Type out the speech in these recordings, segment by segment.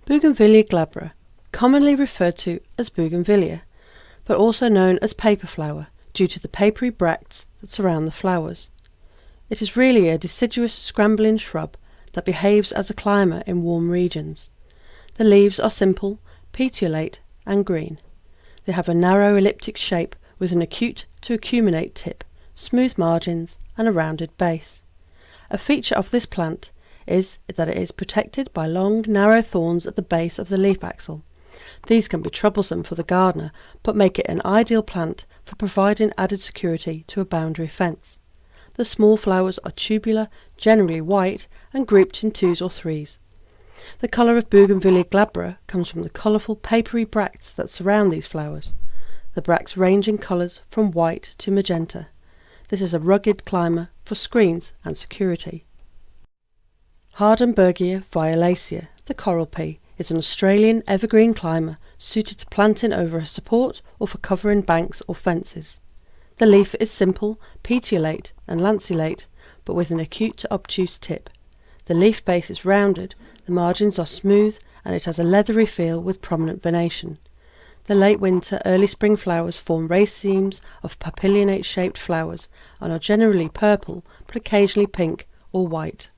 Bougainvillea glabra, commonly referred to as Bougainvillea, but also known as paper flower due to the papery bracts that surround the flowers. It is really a deciduous scrambling shrub that behaves as a climber in warm regions. The leaves are simple, petiolate and green. They have a narrow elliptic shape with an acute to acuminate tip, smooth margins and a rounded base. A feature of this plant is that it is protected by long, narrow thorns at the base of the leaf axil. These can be troublesome for the gardener, but make it an ideal plant for providing added security to a boundary fence. The small flowers are tubular, generally white, and grouped in twos or threes. The colour of Bougainvillea glabra comes from the colourful papery bracts that surround these flowers. The bracts range in colours from white to magenta. This is a rugged climber for screens and security. Hardenbergla violacea, the coral pea, is an Australian evergreen climber suited to planting over a support or for covering banks or fences. The leaf is simple, petiolate and lanceolate, but with an acute to obtuse tip. The leaf base is rounded, the margins are smooth, and it has a leathery feel with prominent venation. The late winter, early spring flowers form racemes of papillionate-shaped flowers and are generally purple, but occasionally pink or white.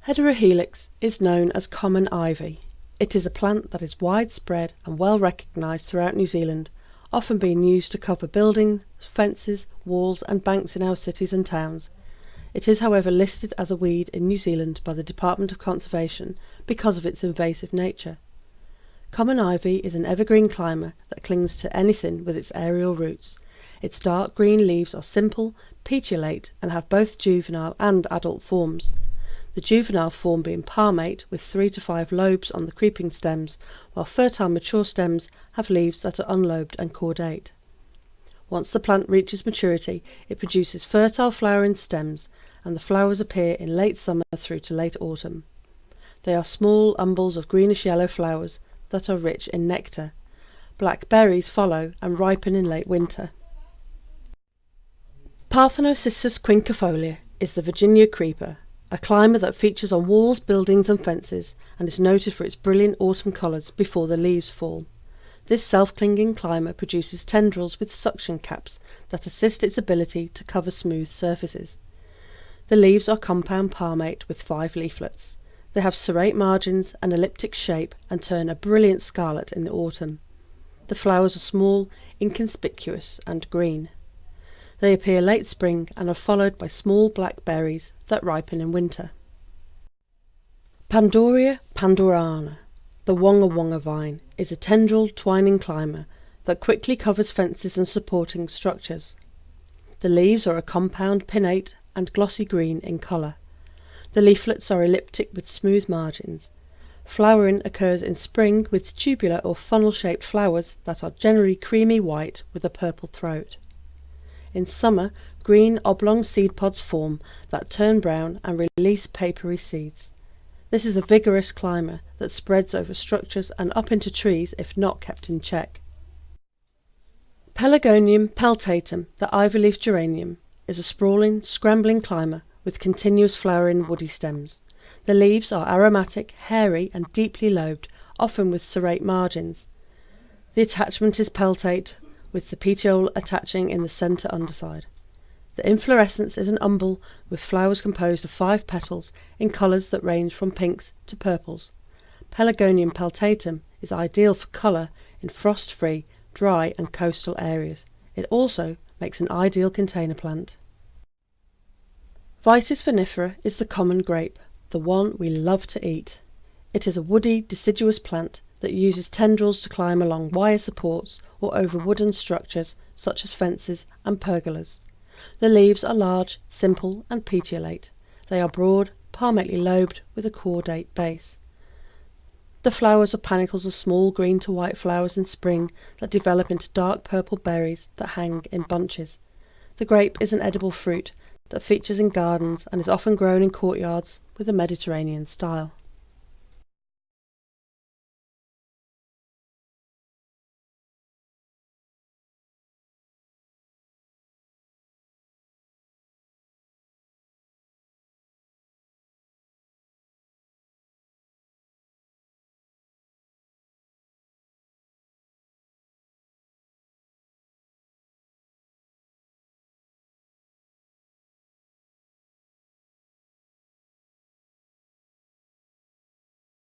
Hedera helix is known as common ivy. It is a plant that is widespread and well recognised throughout New Zealand, often being used to cover buildings, fences, walls and banks in our cities and towns. It is, however, listed as a weed in New Zealand by the Department of Conservation because of its invasive nature. Common ivy is an evergreen climber that clings to anything with its aerial roots. Its dark green leaves are simple, petiolate and have both juvenile and adult forms. The juvenile form being palmate with 3 to 5 lobes on the creeping stems, while fertile mature stems have leaves that are unlobed and cordate. Once the plant reaches maturity, it produces fertile flowering stems, and the flowers appear in late summer through to late autumn. They are small umbels of greenish-yellow flowers that are rich in nectar. Black berries follow and ripen in late winter. Porthenocissus quinquefolia is the Virginia creeper, a climber that features on walls, buildings and fences, and is noted for its brilliant autumn colours before the leaves fall. This self-clinging climber produces tendrils with suction caps that assist its ability to cover smooth surfaces. The leaves are compound palmate with 5 leaflets. They have serrate margins and elliptic shape and turn a brilliant scarlet in the autumn. The flowers are small, inconspicuous and green. They appear late spring and are followed by small black berries that ripen in winter. Pandorea pandorana, the wonga wonga vine, is a tendril twining climber that quickly covers fences and supporting structures. The leaves are a compound pinnate and glossy green in colour. The leaflets are elliptic with smooth margins. Flowering occurs in spring with tubular or funnel-shaped flowers that are generally creamy white with a purple throat. In summer, green oblong seed pods form that turn brown and release papery seeds. This is a vigorous climber that spreads over structures and up into trees if not kept in check. Pelargonium peltatum, the ivy-leaf geranium, is a sprawling, scrambling climber with continuous flowering woody stems. The leaves are aromatic, hairy and deeply lobed, often with serrate margins. The attachment is peltate, with the petiole attaching in the centre underside. The inflorescence is an umbel with flowers composed of 5 petals in colours that range from pinks to purples. Pelargonium peltatum is ideal for colour in frost-free, dry and coastal areas. It also makes an ideal container plant. Vitis vinifera is the common grape, the one we love to eat. It is a woody, deciduous plant that uses tendrils to climb along wire supports or over wooden structures such as fences and pergolas. The leaves are large, simple and petiolate. They are broad, palmately lobed with a cordate base. The flowers are panicles of small green to white flowers in spring that develop into dark purple berries that hang in bunches. The grape is an edible fruit that features in gardens and is often grown in courtyards with a Mediterranean style.